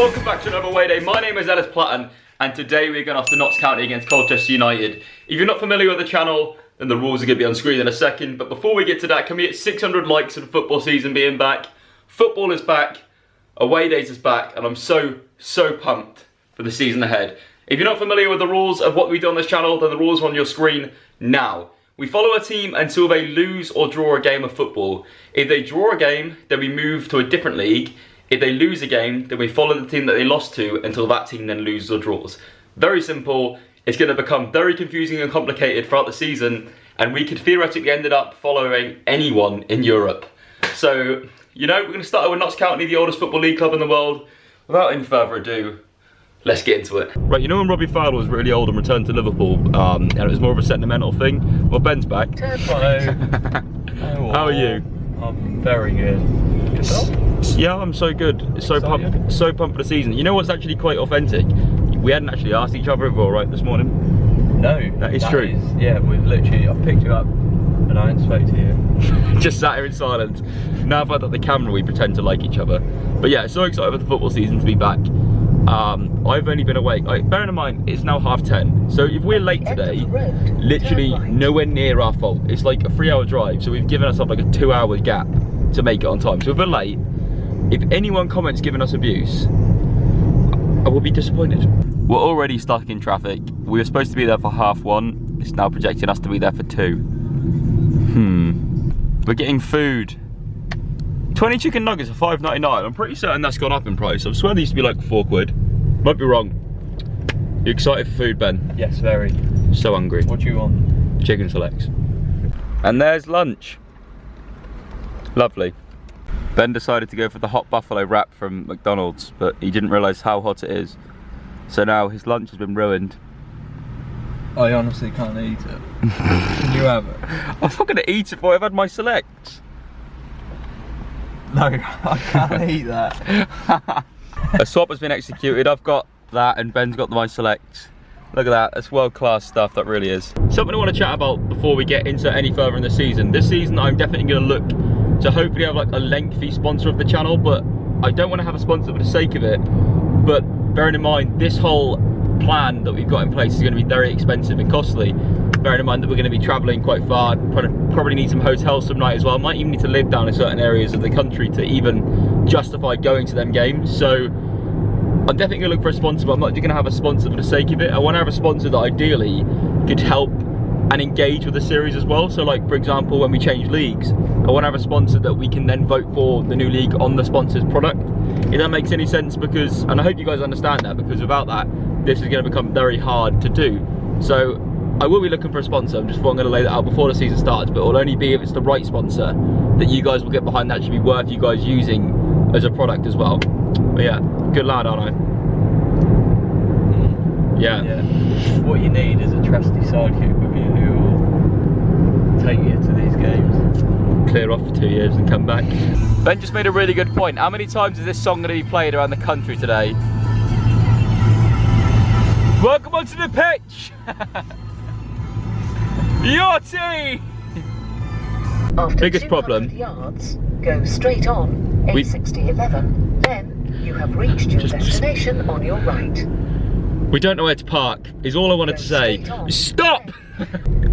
welcome back to another Away Day. My name is Ellis Platten, and today we're going off to Notts County against Colchester United. If you're not familiar with the channel, then the rules are going to be on screen in a second. But before we get to that, can we hit 600 likes for the football season being back? Football is back, Away Days is back, and I'm so pumped for the season ahead. If you're not familiar with the rules of what we do on this channel, then the rules are on your screen now. We follow a team until they lose or draw a game of football. If they draw a game, then we move to a different league. If they lose a game, then we follow the team that they lost to until that team then loses or draws. Very simple. It's going to become very confusing and complicated throughout the season, and we could theoretically end up following anyone in Europe. So, you know, we're going to start with Notts County, the oldest football league club in the world. Without any further ado, let's get into it. Right, you know when Robbie Fowler was really old and returned to Liverpool, and it was more of a sentimental thing? Well, Ben's back. Hello. How are you? I'm very good. Yourself? Yeah, I'm so good. So pumped for the season. You know what's actually quite authentic? We hadn't actually asked each other if we were alright this morning. No. That is true. Yeah, we've literally, I picked you up and I ain't spoke to you. Just sat here in silence. Now if I got the camera, we pretend to like each other. But yeah, so excited for the football season to be back. I've only been awake, bearing in mind it's now 10:30, so if we're late today, literally nowhere near our fault. It's like a 3-hour drive, so we've given ourselves like a 2-hour gap to make it on time. So if we're late, if anyone comments giving us abuse, I will be disappointed. We're already stuck in traffic. We were supposed to be there for 1:30, it's now projecting us to be there for 2. We're getting food. 20 chicken nuggets for $5.99. I'm pretty certain that's gone up in price. I swear they used to be like £4. Might be wrong. You excited for food, Ben? Yes, very. So hungry. What do you want? Chicken selects. And there's lunch. Lovely. Ben decided to go for the hot buffalo wrap from McDonald's, but he didn't realise how hot it is. So now his lunch has been ruined. I honestly can't eat it. Can you have it? I'm not going to eat it before I've had my selects. No, I can't eat that. A swap has been executed. I've got that and Ben's got my selects. Look at that, that's world-class stuff, that really is. Something I want to chat about before we get into any further in the season. This season I'm definitely going to look to hopefully have like a lengthy sponsor of the channel, but I don't want to have a sponsor for the sake of it. But bearing in mind, this whole plan that we've got in place is going to be very expensive and costly. Bearing in mind that we're going to be travelling quite far, probably need some hotels some night as well. Might even need to live down in certain areas of the country to even justify going to them games. So I'm definitely going to look for a sponsor, but I'm not just going to have a sponsor for the sake of it. I want to have a sponsor that ideally could help and engage with the series as well. So like, for example, when we change leagues, I want to have a sponsor that we can then vote for the new league on the sponsor's product. If that makes any sense, because, and I hope you guys understand that, because without that, this is going to become very hard to do. So I will be looking for a sponsor. I'm going to lay that out before the season starts, but it'll only be if it's the right sponsor that you guys will get behind, that should be worth you guys using as a product as well. But yeah, good lad, aren't I? Yeah. What you need is a trusty sidekick with you who will take you to these games. Clear off for 2 years and come back. Ben just made a really good point. How many times is this song going to be played around the country today? Welcome onto the pitch! Your team! After biggest problem. Yards, go straight on A6011. Then you have reached your destination on your right. We don't know where to park, is all I wanted to say. Stop!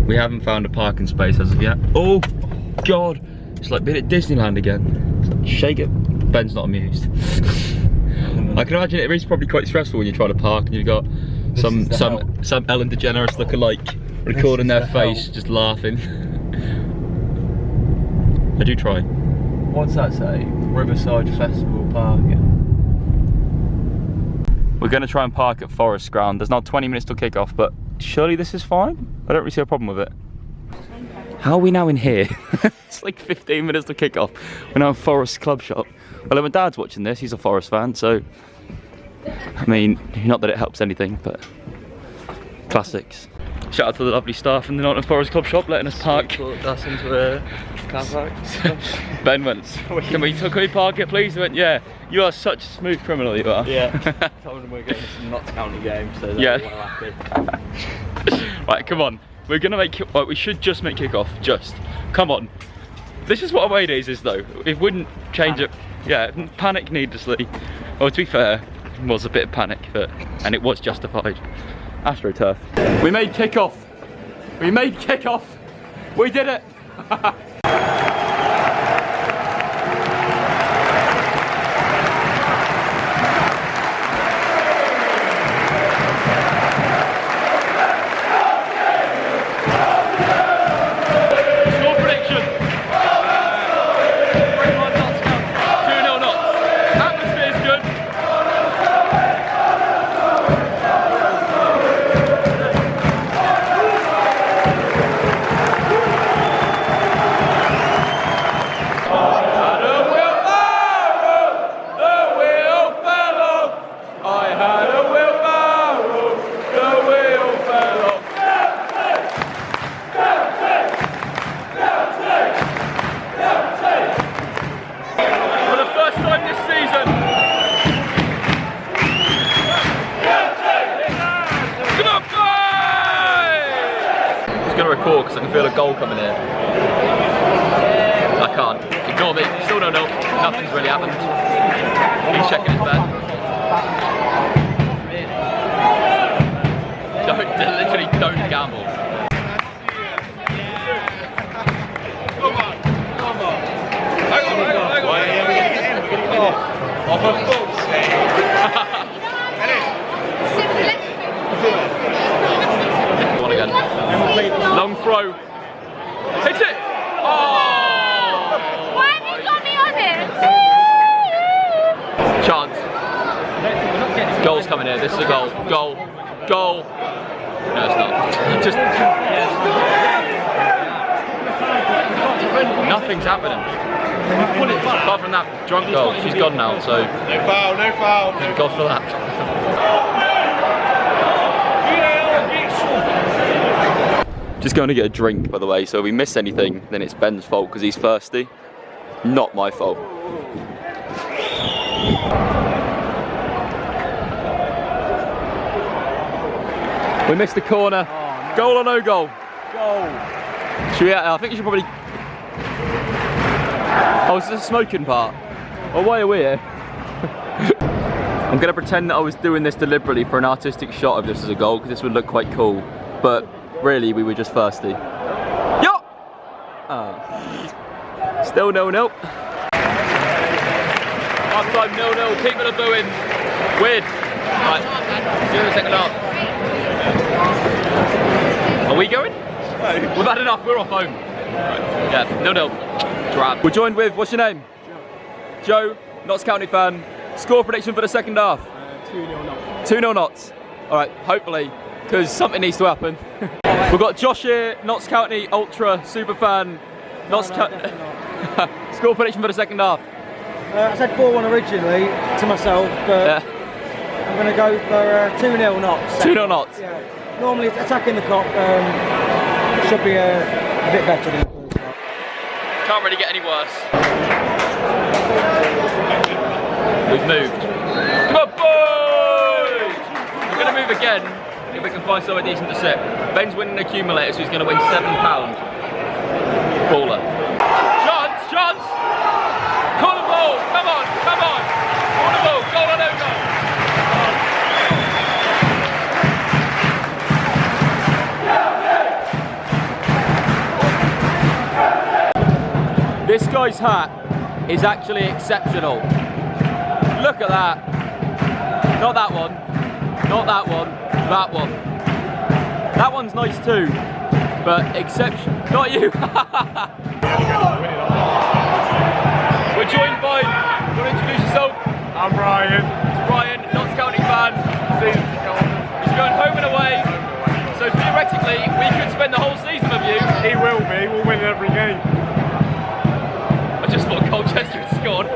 We haven't found a parking space as of yet. Oh, God. It's like being at Disneyland again. It's like, shake it. Ben's not amused. I can imagine it is probably quite stressful when you try to park and you've got some Ellen DeGeneres lookalike recording their face, just laughing. I do try. What's that say? Riverside Festival Parking. We're going to try and park at Forest Ground. There's now 20 minutes till kick-off, but surely this is fine? I don't really see a problem with it. How are we now in here? It's like 15 minutes till kick-off. We're now in Forest Club Shop. Well, my dad's watching this, he's a Forest fan, so... I mean, not that it helps anything, but... Classics. Shout out to the lovely staff in the Nottingham Forest Club Shop letting us park. Us into a car park. Ben went, can we park it please? He went, yeah, you are such a smooth criminal, you are. Yeah, told them we're going to some Notts County game, so they're yeah. happy. Right, come on. We're going to make, we should just make kick-off, just. Come on. This is what Awaydays is though. It wouldn't change it. Yeah, panic needlessly. Well, to be fair, was a bit of panic, and it was justified. AstroTurf. We made kickoff. We made kickoff. We did it. Because I can feel a goal coming in. I can't. Ignore me. Still don't know. Nothing's really happened. He's checking his bed. Literally don't gamble. Come on. Hang on. Off a foot. One again. Long throw. Hit it! Oh! Why have you got me on it? Chance. Goal's coming here. This is a goal. Goal. Goal. No, it's not. Just. Nothing's happening. Apart from that drunk goal. She's gone now, so. No foul, no foul. Thank God for that. Just going to get a drink, by the way, so if we miss anything, then it's Ben's fault because he's thirsty. Not my fault. We missed the corner. Oh, no. Goal or no goal? Goal. Should we, I think you should probably... Oh, is this a smoking part? Well, why are we here? I'm going to pretend that I was doing this deliberately for an artistic shot of this as a goal, because this would look quite cool. But really, we were just thirsty. Yo! Still 0-0. Half time 0-0, keep it a booing. Weird. Right, do the second half. Are we going? No. We've had enough, we're off home. Right. Yeah, 0-0. Drab. We're joined with, what's your name? Joe, Notts County fan. Score prediction for the second half? 2-0 Notts. 2-0 Notts. Alright, hopefully, because something needs to happen. We've got Josh here, Notts County Ultra super fan. Notts County. Score prediction for the second half? I said 4-1 originally to myself, but I'm going to go for 2-0 Notts. 2-0 Notts? Yeah. Normally attacking the cop should be a bit better than the first half. Can't really get any worse. We've moved. Come on, boys! We're going to move again if we can find somewhere decent to sit. Ben's winning the accumulator, so he's going to win £7. Baller. Chance! Call the ball! Come on! Call the ball! Goal or no goal? This guy's hat is actually exceptional. Look at that. Not that one. Not that one. That one. That one's nice too. But exception. Not you. We're joined by. You want to introduce yourself? I'm Ryan. It's Ryan, Notts County fan. He's going home and away. So theoretically, we could spend the whole season with you. He will be. We'll win every game. I just thought Colchester had scored.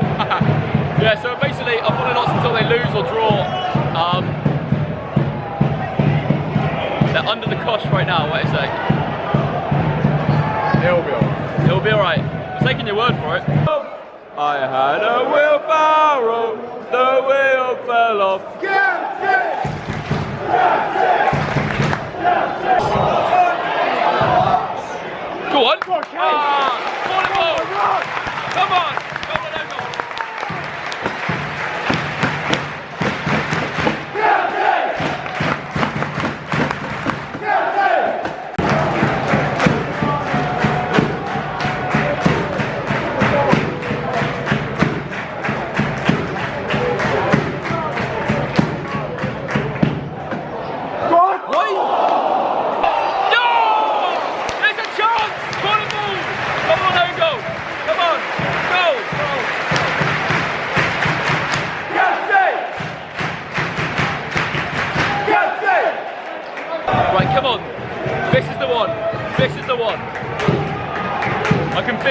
Yeah, so basically I follow Notts until they lose or draw. They're under the cosh right now, what do you say? It'll be alright. It'll be alright. I'm taking your word for it. I had a wheelbarrow, the wheel fell off. Go on! Ball! Come on! Go on, go on.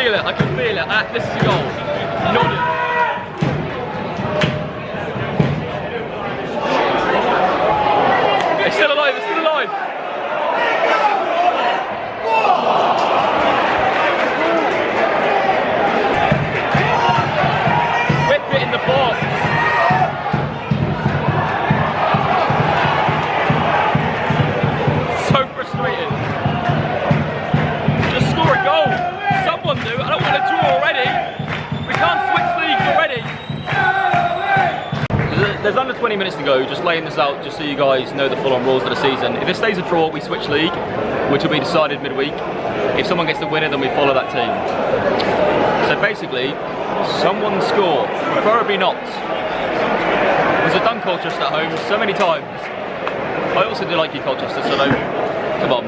feel it. I can feel it. This is a goal. Nodding. It's still alive. It's still alive. Whip it in the box. So frustrating. Just score a goal. Someone do. I don't want to draw already. We can't switch leagues already. There's under 20 minutes to go. Just laying this out just so you guys know the full-on rules of the season. If it stays a draw, we switch league, which will be decided midweek. If someone gets the winner, then we follow that team. So basically, someone score, preferably not. Because I've done Colchester at home so many times. I also do like you, Colchester, so don't. Come on.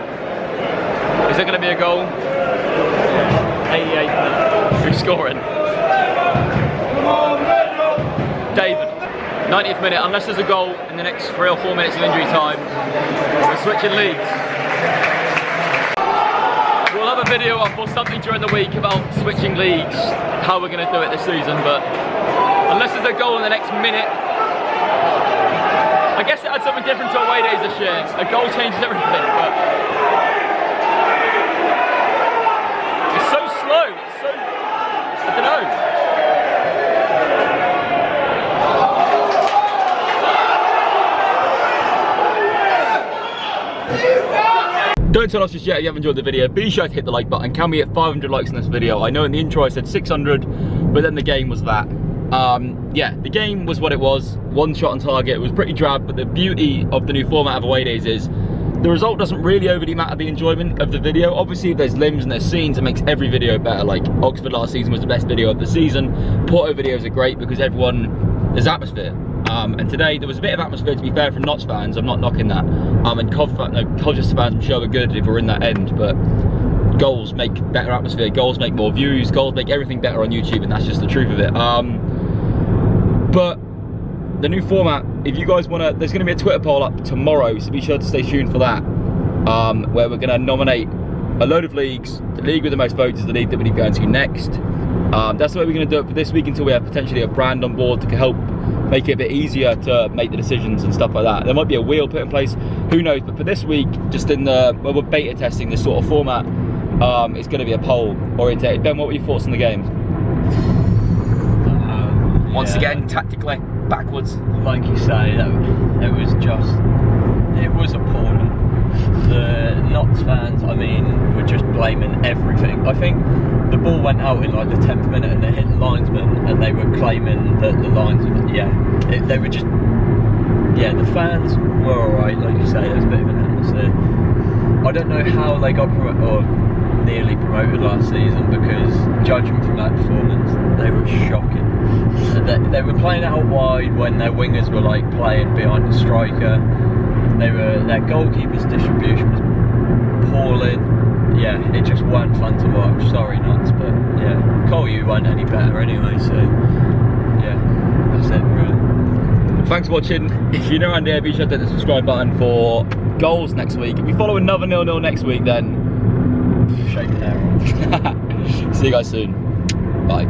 Is there going to be a goal? 88 minutes. Who's scoring? David. 90th minute, unless there's a goal in the next 3 or 4 minutes of injury time, we're switching leagues. We'll have a video up or something during the week about switching leagues, how we're going to do it this season, but unless there's a goal in the next minute, I guess it had something different to Awaydays this year. A goal changes everything, but it's so slow, it's so, I don't know. Don't turn off just yet if you haven't enjoyed the video. Be sure to hit the like button. Can we hit 500 likes on this video? I know in the intro I said 600, but then the game was that. Yeah, the game was what it was. One shot on target. It was pretty drab, but the beauty of the new format of Awaydays is the result doesn't really overly matter the enjoyment of the video. Obviously, if there's limbs and there's scenes, it makes every video better. Like Oxford last season was the best video of the season. Porto videos are great because there's atmosphere. And today there was a bit of atmosphere, to be fair, from Notts fans. I'm not knocking that. And Colchester fans, I'm sure, were good if we're in that end. But goals make better atmosphere. Goals make more views. Goals make everything better on YouTube, and that's just the truth of it. But the new format, if you guys want to, there's going to be a Twitter poll up tomorrow, so be sure to stay tuned for that. Where we're going to nominate a load of leagues. The league with the most votes is the league that we're going to next. That's the way we're going to do it for this week until we have potentially a brand on board to help make it a bit easier to make the decisions and stuff like that. There might be a wheel put in place, who knows, but for this week, just in the, where we're beta testing this sort of format, it's going to be a poll orientated. Ben, what were your thoughts on the game? Once again, tactically, backwards. Like you say, it was appalling. The Notts fans, I mean, were just blaming everything. I think the ball went out in like the 10th minute and they hit the linesman and they were claiming that the linesman, they were just, the fans were alright, like you say, there was a bit of an atmosphere. I don't know how they got nearly promoted last season, because judging from that performance, they were shocking. They were playing out wide when their wingers were like playing behind the striker. Their goalkeeper's distribution was appalling. Yeah, it just weren't fun to watch. Sorry, Nuts, but yeah, Cole, you weren't any better anyway. So yeah, that's it really. Thanks for watching. If you're new around here, be sure to hit the subscribe button for goals next week. If we follow another 0-0 next week, then shake it down. See you guys soon. Bye.